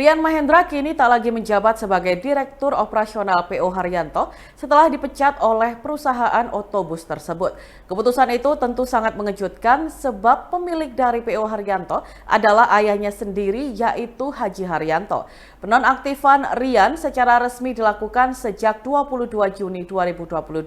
Rian Mahendra kini tak lagi menjabat sebagai Direktur Operasional PO Haryanto setelah dipecat oleh perusahaan otobus tersebut. Keputusan itu tentu sangat mengejutkan sebab pemilik dari PO Haryanto adalah ayahnya sendiri yaitu Haji Haryanto. Penonaktifan Rian secara resmi dilakukan sejak 22 Juni 2022.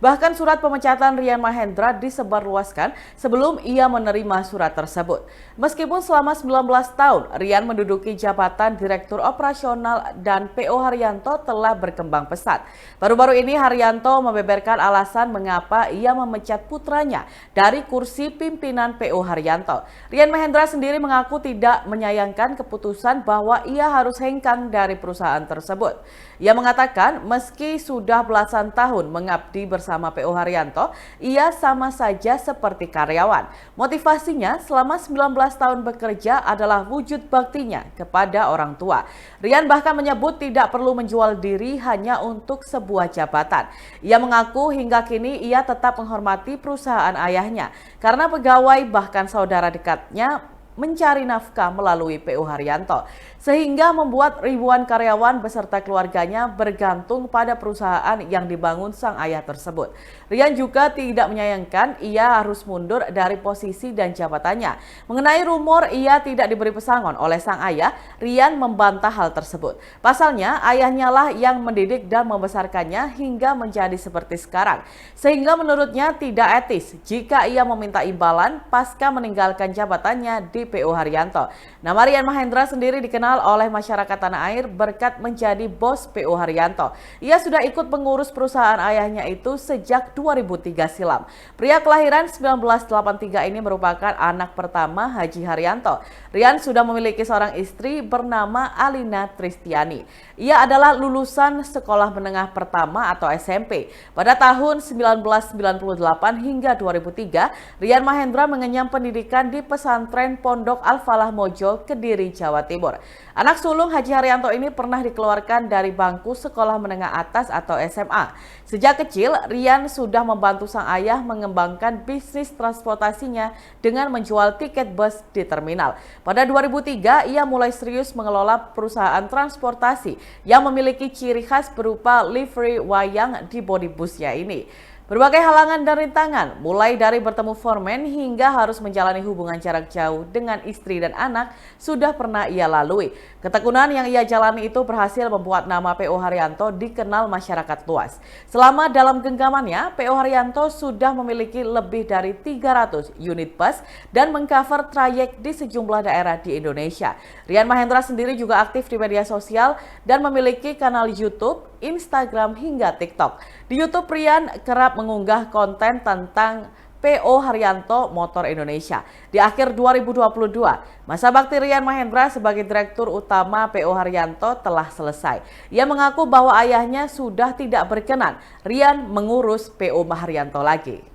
Bahkan surat pemecatan Rian Mahendra disebarluaskan sebelum ia menerima surat tersebut. Meskipun selama 19 tahun Rian menduduki jabatan Direktur Operasional dan PO Haryanto telah berkembang pesat. Baru-baru ini Haryanto membeberkan alasan mengapa ia memecat putranya dari kursi pimpinan PO Haryanto. Rian Mahendra sendiri mengaku tidak menyayangkan keputusan bahwa ia harus hengkang dari perusahaan tersebut. Ia mengatakan meski sudah belasan tahun mengabdi bersama PO Haryanto, ia sama saja seperti karyawan. Motivasinya selama 19 tahun bekerja adalah wujud baktinya kepada orang tua. Rian bahkan menyebut tidak perlu menjual diri hanya untuk sebuah jabatan. Ia mengaku hingga kini ia tetap menghormati perusahaan ayahnya karena pegawai bahkan saudara dekatnya mencari nafkah melalui PO Haryanto, sehingga membuat ribuan karyawan beserta keluarganya bergantung pada perusahaan yang dibangun sang ayah tersebut. Rian juga tidak menyayangkan ia harus mundur dari posisi dan jabatannya. Mengenai rumor ia tidak diberi pesangon oleh sang ayah, Rian membantah hal tersebut. Pasalnya, ayahnya lah yang mendidik dan membesarkannya hingga menjadi seperti sekarang. Sehingga menurutnya tidak etis jika ia meminta imbalan pasca meninggalkan jabatannya di PO Haryanto. Nama Rian Mahendra sendiri dikenal oleh masyarakat tanah air berkat menjadi bos PO Haryanto. Ia sudah ikut mengurus perusahaan ayahnya itu sejak 2003 silam. Pria kelahiran 1983 ini merupakan anak pertama Haji Haryanto. Rian sudah memiliki seorang istri bernama Alina Tristiani. Ia adalah lulusan sekolah menengah pertama atau SMP. Pada tahun 1998 hingga 2003, Rian Mahendra mengenyam pendidikan di pesantren Pondok Al-Falah Mojo, Kediri, Jawa Timur. Anak sulung Haji Haryanto ini pernah dikeluarkan dari bangku sekolah menengah atas atau SMA. Sejak kecil, Rian sudah membantu sang ayah mengembangkan bisnis transportasinya dengan menjual tiket bus di terminal. Pada 2003, ia mulai serius mengelola perusahaan transportasi yang memiliki ciri khas berupa livery wayang di bodi busnya ini. Berbagai halangan dan rintangan, mulai dari bertemu foreman hingga harus menjalani hubungan jarak jauh dengan istri dan anak, sudah pernah ia lalui. Ketekunan yang ia jalani itu berhasil membuat nama PO Haryanto dikenal masyarakat luas. Selama dalam genggamannya, PO Haryanto sudah memiliki lebih dari 300 unit bus dan mengcover trayek di sejumlah daerah di Indonesia. Rian Mahendra sendiri juga aktif di media sosial dan memiliki kanal YouTube, Instagram hingga TikTok. Di YouTube, Rian kerap mengunggah konten tentang PO Haryanto Motor Indonesia. Di akhir 2022, masa bakti Rian Mahendra sebagai Direktur Utama PO Haryanto telah selesai. Ia mengaku bahwa ayahnya sudah tidak berkenan Rian mengurus PO Haryanto lagi.